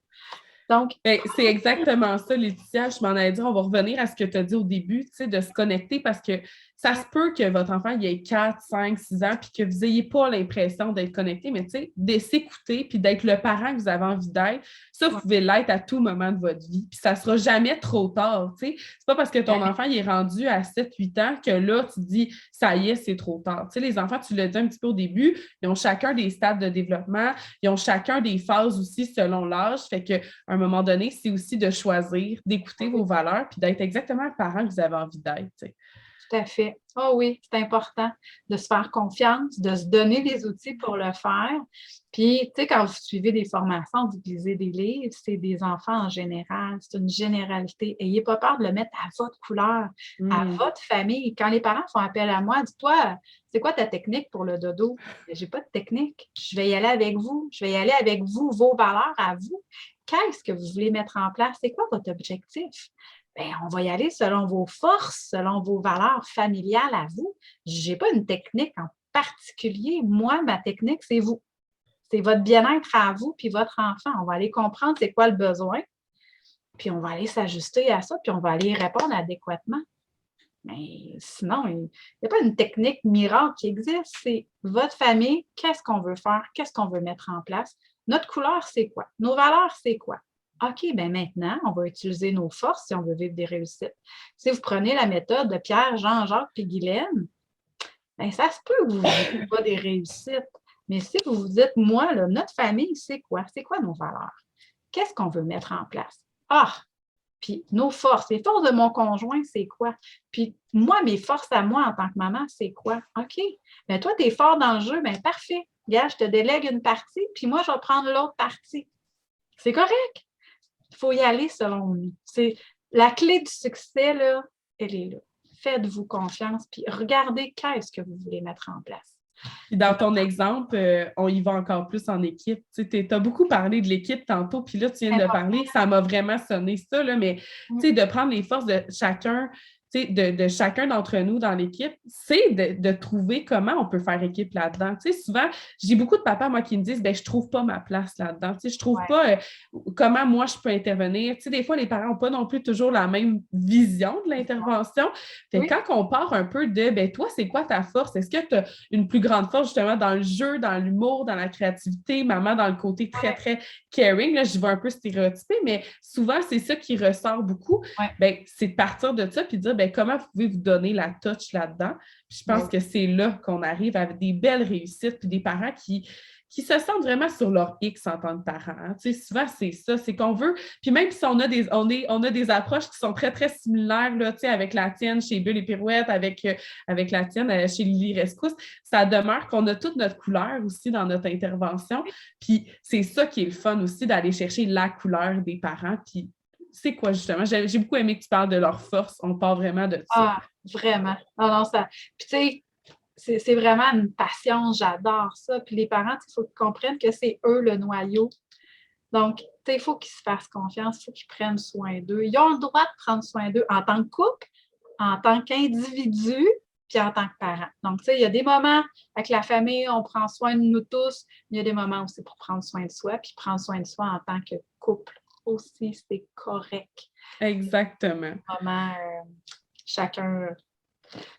Donc, c'est exactement ça, Laetitia. Je m'en allais dire, on va revenir à ce que tu as dit au début, tu sais, de se connecter parce que Ça se peut que votre enfant il ait 4, 5, 6 ans, puis que vous n'ayez pas l'impression d'être connecté, mais tu sais, de s'écouter, puis d'être le parent que vous avez envie d'être, ça, vous pouvez l'être à tout moment de votre vie. Puis ça ne sera jamais trop tard, tu sais. C'est pas parce que ton enfant il est rendu à 7, 8 ans que là, tu te dis, ça y est, c'est trop tard. Tu sais, les enfants, tu l'as dit un petit peu au début, ils ont chacun des stades de développement, ils ont chacun des phases aussi selon l'âge. Fait qu'à un moment donné, c'est aussi de choisir, d'écouter vos valeurs, puis d'être exactement le parent que vous avez envie d'être, tu sais. Tout à fait. Oh oui, c'est important de se faire confiance, de se donner les outils pour le faire. Puis, tu sais, quand vous suivez des formations, vous lisez des livres, c'est des enfants en général, c'est une généralité. Ayez pas peur de le mettre à votre couleur, à votre famille. Quand les parents font appel à moi, dis-toi, c'est quoi ta technique pour le dodo? J'ai pas de technique. Je vais y aller avec vous. Je vais y aller avec vous, vos valeurs à vous. Qu'est-ce que vous voulez mettre en place? C'est quoi votre objectif? Bien, on va y aller selon vos forces, selon vos valeurs familiales à vous. Je n'ai pas une technique en particulier. Moi, ma technique, c'est vous. C'est votre bien-être à vous puis votre enfant. On va aller comprendre c'est quoi le besoin, puis on va aller s'ajuster à ça, puis on va aller y répondre adéquatement. Mais sinon, il n'y a pas une technique miracle qui existe. C'est votre famille, qu'est-ce qu'on veut faire, qu'est-ce qu'on veut mettre en place. Notre couleur, c'est quoi? Nos valeurs, c'est quoi? OK, bien maintenant, on va utiliser nos forces si on veut vivre des réussites. Si vous prenez la méthode de Pierre, Jean, Jacques et Guylaine, bien, ça se peut que vous ne vivez pas des réussites. Mais si vous vous dites, moi, là, notre famille, c'est quoi? C'est quoi nos valeurs? Qu'est-ce qu'on veut mettre en place? Ah! Puis nos forces, les forces de mon conjoint, c'est quoi? Puis moi, mes forces à moi en tant que maman, c'est quoi? OK. Bien, toi, tu es fort dans le jeu, bien parfait. Regarde, je te délègue une partie, puis moi, je vais prendre l'autre partie. C'est correct. Il faut y aller selon nous. C'est la clé du succès, là, elle est là. Faites-vous confiance, puis regardez qu'est-ce que vous voulez mettre en place. Puis dans ton exemple, on y va encore plus en équipe. Tu as beaucoup parlé de l'équipe tantôt, puis là, tu viens de parler, ça m'a vraiment sonné ça, là, mais de prendre les forces de chacun, de chacun d'entre nous dans l'équipe, c'est de trouver comment on peut faire équipe là-dedans. Souvent, j'ai beaucoup de papas, moi, qui me disent, je trouve pas ma place là-dedans. Je trouve pas comment moi, je peux intervenir. Des fois, les parents n'ont pas non plus toujours la même vision de l'intervention. Fait quand on part un peu de, toi, c'est quoi ta force? Est-ce que tu as une plus grande force, justement, dans le jeu, dans l'humour, dans la créativité, maman, dans le côté très, très caring? Là, je vais un peu stéréotyper, mais souvent, c'est ça qui ressort beaucoup. C'est de partir de ça puis de dire, comment vous pouvez vous donner la touch là-dedans? Puis je pense que c'est là qu'on arrive avec des belles réussites puis des parents qui se sentent vraiment sur leur X en tant que parents. Hein. Souvent, c'est ça, c'est qu'on veut... Puis même si on a des approches qui sont très, très similaires là, avec la tienne chez Bulle et Pirouette, avec la tienne chez Lily Rescousse, ça demeure qu'on a toute notre couleur aussi dans notre intervention. Puis c'est ça qui est le fun aussi, d'aller chercher la couleur des parents. Puis c'est quoi, justement? J'ai beaucoup aimé que tu parles de leur force. On parle vraiment de ça. Ah, vraiment. Non, ça... Puis, tu sais, c'est vraiment une passion. J'adore ça. Puis, les parents, il faut qu'ils comprennent que c'est eux le noyau. Donc, tu sais, il faut qu'ils se fassent confiance. Il faut qu'ils prennent soin d'eux. Ils ont le droit de prendre soin d'eux en tant que couple, en tant qu'individu, puis en tant que parent. Donc, tu sais, il y a des moments avec la famille, on prend soin de nous tous. Il y a des moments où c'est pour prendre soin de soi, puis prendre soin de soi en tant que couple aussi, c'est correct. Exactement. Vraiment, chacun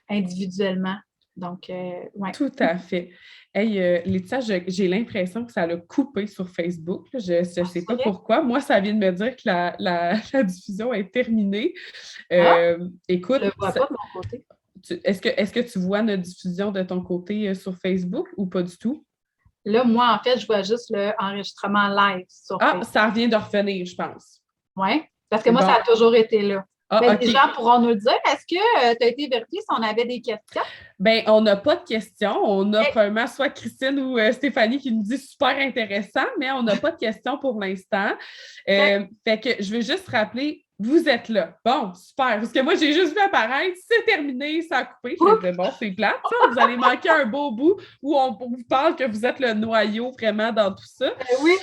individuellement. Donc, oui. Tout à fait. Hey, Laetitia, j'ai l'impression que ça l'a coupé sur Facebook. Je ne sais pas pourquoi. Moi, ça vient de me dire que la diffusion est terminée. Écoute, je ne le vois pas de mon côté. Est-ce que tu vois notre diffusion de ton côté sur Facebook ou pas du tout? Là, moi, en fait, je vois juste l'enregistrement live sur Facebook. Ça revient de revenir, je pense. Oui, parce que moi, ça a toujours été là. Okay. Les gens pourront nous le dire. Est-ce que tu as été vérifié si on avait des questions? Bien, on n'a pas de questions. On a probablement soit Christine ou Stéphanie qui nous dit super intéressant, mais on n'a pas de questions pour l'instant. Fait que je veux juste rappeler, vous êtes là. Bon, super. Parce que moi, j'ai juste vu apparaître, c'est terminé, ça a coupé. Je me disais, bon, c'est plate, ça. Vous allez manquer un beau bout où on vous parle que vous êtes le noyau vraiment dans tout ça. Oui.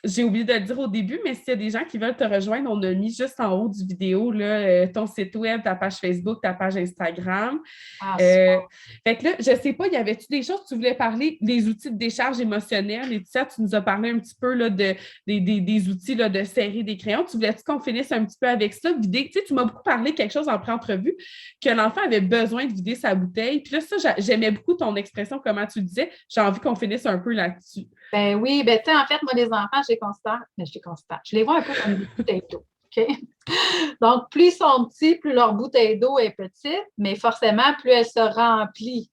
j'ai oublié de le dire au début, mais s'il y a des gens qui veulent te rejoindre, on a mis juste en haut du vidéo là, ton site web, ta page Facebook, ta page Instagram. Ah, Euh, super. fait que là, je sais pas, y avait-tu des choses que tu voulais parler, des outils de décharge émotionnelle et tout ça? Tu nous as parlé un petit peu là, des outils là, de serrer des crayons. Tu voulais-tu qu'on finisse un petit peu avec ça? Vider, tu sais, tu m'as beaucoup parlé de quelque chose en pré-entrevue, que l'enfant avait besoin de vider sa bouteille. Puis là, ça, j'aimais beaucoup ton expression, comment tu disais. J'ai envie qu'on finisse un peu là-dessus. Ben oui, ben tu sais, en fait, moi, les enfants, je les vois un peu comme des bouteilles d'eau. OK? Donc, plus ils sont petits, plus leur bouteille d'eau est petite, mais forcément, plus elle se remplit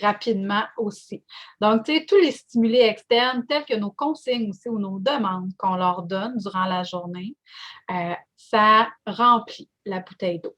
rapidement aussi. Donc, tu sais, tous les stimuli externes, tels que nos consignes aussi ou nos demandes qu'on leur donne durant la journée, ça remplit la bouteille d'eau.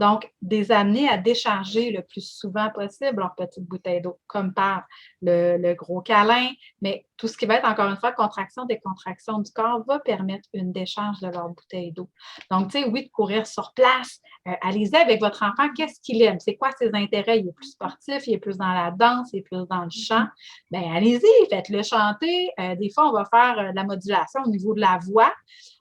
Donc, des amener à décharger le plus souvent possible leur petite bouteille d'eau, comme par le gros câlin, mais tout ce qui va être, encore une fois, contraction, décontraction du corps va permettre une décharge de leur bouteille d'eau. Donc, tu sais, oui, de courir sur place, allez-y avec votre enfant, qu'est-ce qu'il aime? C'est quoi ses intérêts? Il est plus sportif, il est plus dans la danse, il est plus dans le chant. Bien, allez-y, faites-le chanter. Des fois, on va faire de la modulation au niveau de la voix,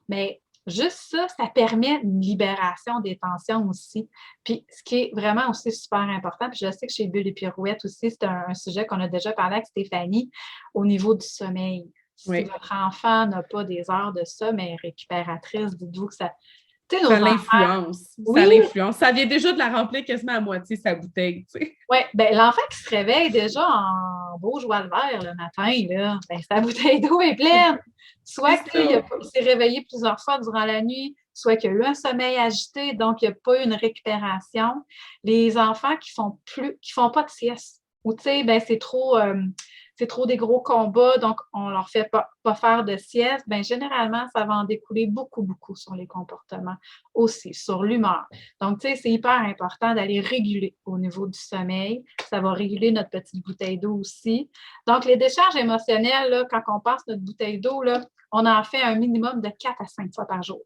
mais juste ça, ça permet une libération des tensions aussi. Puis, ce qui est vraiment aussi super important, puis je sais que chez Bulle et Pirouette aussi, c'est un sujet qu'on a déjà parlé avec Stéphanie, au niveau du sommeil. Si Oui. votre enfant n'a pas des heures de sommeil récupératrices, dites-vous que ça... Tu sais, Ça nos enfants... l'influence. Oui, Ça l'influence. Ça vient déjà de la remplir quasiment à moitié, sa bouteille, tu sais. oui, bien, l'enfant qui se réveille déjà en beau joie le vert le matin, là, ben, sa bouteille d'eau est pleine. Soit C'est qu'il ça. s'est réveillé plusieurs fois durant la nuit, soit qu'il a eu un sommeil agité, donc il n'y a pas eu une récupération. Les enfants qui font pas de sieste, ou tu sais, ben, c'est trop des gros combats, donc on leur fait pas faire de sieste, bien, généralement, ça va en découler beaucoup, beaucoup sur les comportements aussi, sur l'humeur. Donc, tu sais, c'est hyper important d'aller réguler au niveau du sommeil. Ça va réguler notre petite bouteille d'eau aussi. Donc, les décharges émotionnelles, là, quand on passe notre bouteille d'eau, là, on en fait un minimum de 4 à 5 fois par jour.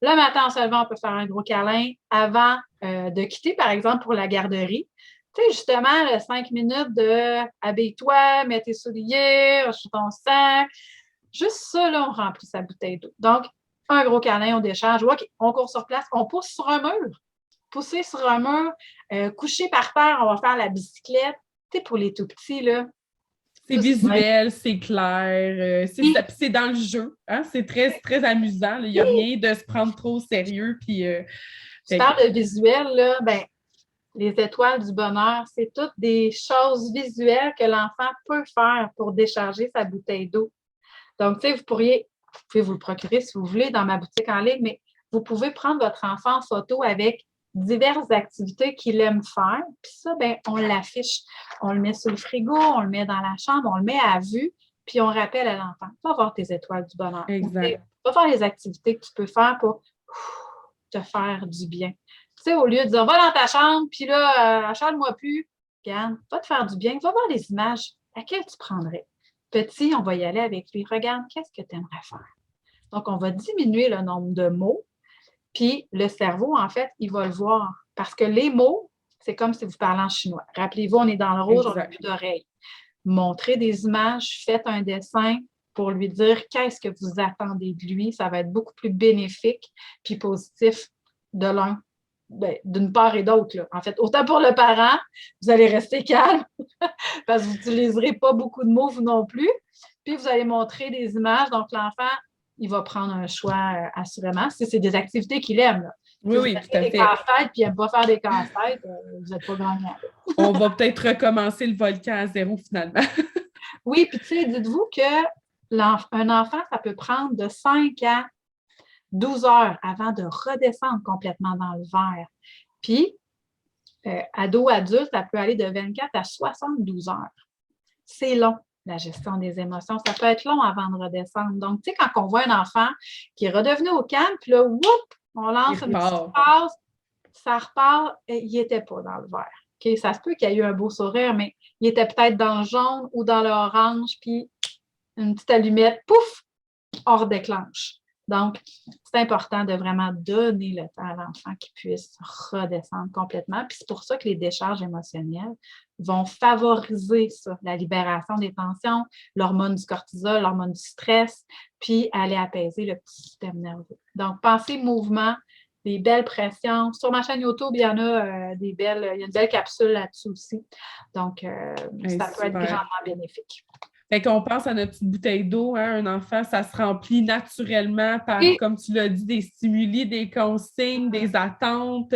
Le matin, en se levant, on peut faire un gros câlin avant de quitter, par exemple, pour la garderie. Tu sais, justement, 5 minutes de habille-toi, mets tes souliers, range ton sac. Juste ça, là, on remplit sa bouteille d'eau. Donc, un gros câlin, on décharge. OK, on court sur place, on pousse sur un mur. Pousser sur un mur, coucher par terre, on va faire la bicyclette. Tu sais, pour les tout petits, là. C'est visuel, c'est clair, c'est dans le jeu. Hein? C'est très, très amusant. Il n'y a rien de se prendre trop au sérieux. Puis, tu parles de visuel, là, ben, les étoiles du bonheur, c'est toutes des choses visuelles que l'enfant peut faire pour décharger sa bouteille d'eau. Donc, tu sais, vous pouvez vous le procurer si vous voulez dans ma boutique en ligne, mais vous pouvez prendre votre enfant en photo avec diverses activités qu'il aime faire. Puis ça, bien, on l'affiche. On le met sur le frigo, on le met dans la chambre, on le met à vue, puis on rappelle à l'enfant, va voir tes étoiles du bonheur. exact. Va faire les activités que tu peux faire pour te faire du bien. Tu sais, au lieu de dire, va dans ta chambre, puis là, achale-moi plus, regarde, va te faire du bien, va voir les images. Laquelle tu prendrais? Petit, on va y aller avec lui. Regarde, qu'est-ce que tu aimerais faire? Donc, on va diminuer le nombre de mots, puis le cerveau, en fait, il va le voir. Parce que les mots, c'est comme si vous parlez en chinois. Rappelez-vous, on est dans le rouge, on n'a plus d'oreilles. Montrez des images, faites un dessin pour lui dire qu'est-ce que vous attendez de lui. Ça va être beaucoup plus bénéfique puis positif d'une part et d'autre. Là. En fait, autant pour le parent, vous allez rester calme parce que vous n'utiliserez pas beaucoup de mots, vous non plus. Puis, vous allez montrer des images. Donc, l'enfant, il va prendre un choix assurément. Si c'est des activités qu'il aime. Là. Oui, si oui, vous tout à des fait. casse-têtes puis il n'aime pas faire des casse-têtes, vous n'êtes pas gagnant. On va peut-être recommencer le volcan à zéro finalement. Oui, puis tu sais, dites-vous qu'un enfant, ça peut prendre de 5 à 12 heures avant de redescendre complètement dans le verre. Puis, ado, adulte, ça peut aller de 24 à 72 heures. C'est long, la gestion des émotions. Ça peut être long avant de redescendre. Donc, tu sais, quand on voit un enfant qui est redevenu au calme, puis là, whoop, on lance une petite passe, ça repart, et il n'était pas dans le vert. Okay? Ça se peut qu'il y ait eu un beau sourire, mais il était peut-être dans le jaune ou dans l'orange, puis une petite allumette, pouf, on redéclenche. Donc, c'est important de vraiment donner le temps à l'enfant qu'il puisse redescendre complètement. Puis c'est pour ça que les décharges émotionnelles vont favoriser ça, la libération des tensions, l'hormone du cortisol, l'hormone du stress, puis aller apaiser le petit système nerveux. Donc, pensez mouvement, des belles pressions. Sur ma chaîne YouTube, il y en a il y a une belle capsule là-dessus aussi. Donc, ça peut être grandement bénéfique. Fait qu'on pense à notre petite bouteille d'eau, hein, un enfant, ça se remplit naturellement par, comme tu l'as dit, des stimuli, des consignes, des attentes.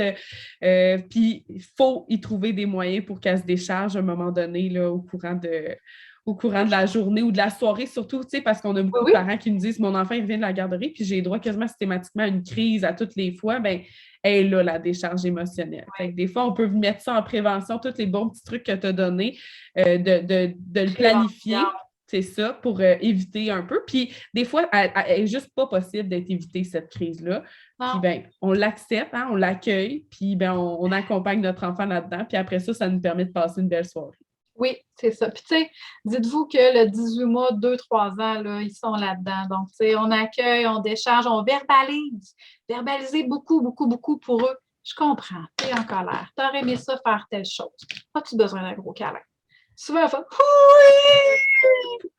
Puis, il faut y trouver des moyens pour qu'elle se décharge à un moment donné, là, au courant de la journée ou de la soirée, surtout, parce qu'on a beaucoup de parents qui nous disent « Mon enfant, il revient de la garderie, puis j'ai droit quasiment systématiquement à une crise à toutes les fois. » Bien, elle est là, la décharge émotionnelle. Fait que des fois, on peut mettre ça en prévention, tous les bons petits trucs que tu as donnés, de le planifier. C'est ça, pour éviter un peu. Puis, des fois, elle n'est juste pas possible d'être évitée, cette crise-là. Puis, bien, on l'accepte, hein, on l'accueille, puis bien, on accompagne notre enfant là-dedans. Puis après ça nous permet de passer une belle soirée. Oui, c'est ça. Puis, tu sais, dites-vous que le 18 mois, 2-3 ans, là, ils sont là-dedans. Donc, tu sais, on accueille, on décharge, on verbalise. Verbaliser beaucoup, beaucoup, beaucoup pour eux. Je comprends, tu es en colère. Tu aurais aimé ça faire telle chose. As-tu besoin d'un gros câlin? Souvent, on fait oui!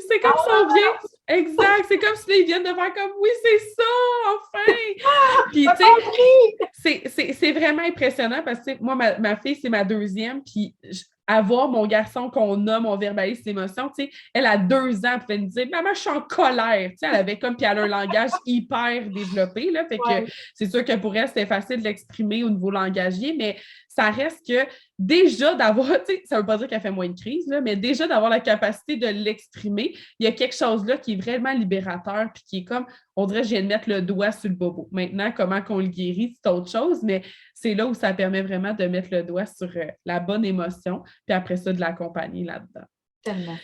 C'est comme ça, on vient. Exact. C'est comme si ils viennent de faire comme oui, c'est ça, enfin! Puis, tu sais, c'est vraiment impressionnant parce que moi, ma fille, c'est ma deuxième. Puis, avoir mon garçon qu'on nomme, on verbalise ses émotions, tu sais, elle a 2 ans, elle pouvait me dire « Maman, je suis en colère! » Tu sais, elle avait comme, puis elle a un langage hyper développé, là, fait que c'est sûr que pour elle, c'était facile de l'exprimer au niveau langagier, mais ça reste que déjà d'avoir, tu sais, ça veut pas dire qu'elle fait moins de crise, là, mais déjà d'avoir la capacité de l'exprimer, il y a quelque chose là qui est vraiment libérateur, puis qui est comme, on dirait, je viens de mettre le doigt sur le bobo. Maintenant, comment qu'on le guérit, c'est autre chose, mais c'est là où ça permet vraiment de mettre le doigt sur la bonne émotion, puis après ça, de l'accompagner là-dedans. Tellement.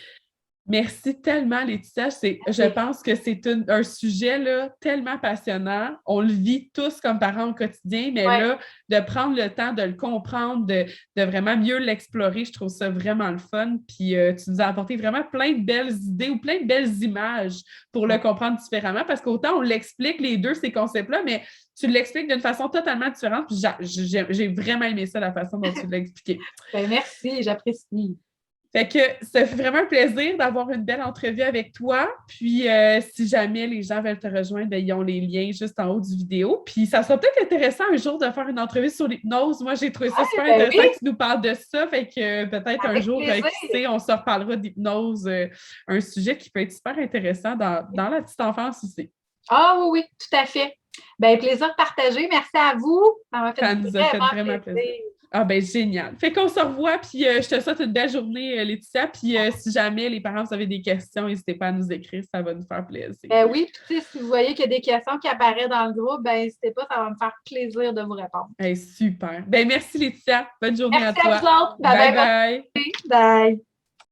Merci tellement, Laetitia. Je pense que c'est un sujet là, tellement passionnant. On le vit tous comme parents au quotidien, mais là, de prendre le temps de le comprendre, de vraiment mieux l'explorer, je trouve ça vraiment le fun. Puis tu nous as apporté vraiment plein de belles idées ou plein de belles images pour le comprendre différemment, parce qu'autant on l'explique les deux, ces concepts-là, mais tu l'expliques d'une façon totalement différente. Puis j'ai vraiment aimé ça, la façon dont tu l'as expliqué. Ben, merci, j'apprécie. Fait que ça fait vraiment un plaisir d'avoir une belle entrevue avec toi. Puis, si jamais les gens veulent te rejoindre, bien, ils ont les liens juste en haut du vidéo. Puis, ça sera peut-être intéressant un jour de faire une entrevue sur l'hypnose. Moi, j'ai trouvé ça super intéressant que tu nous parles de ça. Fait que peut-être un jour, qui sait, on se reparlera d'hypnose, un sujet qui peut être super intéressant dans la petite enfance aussi. Ah oui, tout à fait. Bien, plaisir partagé. Merci à vous. Ça nous a fait vraiment plaisir. Ah ben génial. Fait qu'on se revoit, puis je te souhaite une belle journée, Laetitia. Puis si jamais les parents, vous avez des questions, n'hésitez pas à nous écrire, ça va nous faire plaisir. Oui, puis si vous voyez qu'il y a des questions qui apparaissent dans le groupe, ben n'hésitez pas, ça va me faire plaisir de vous répondre. Super. Ben merci Laetitia. Bonne journée à toi. Merci à vous autres. Bye bye. Bye.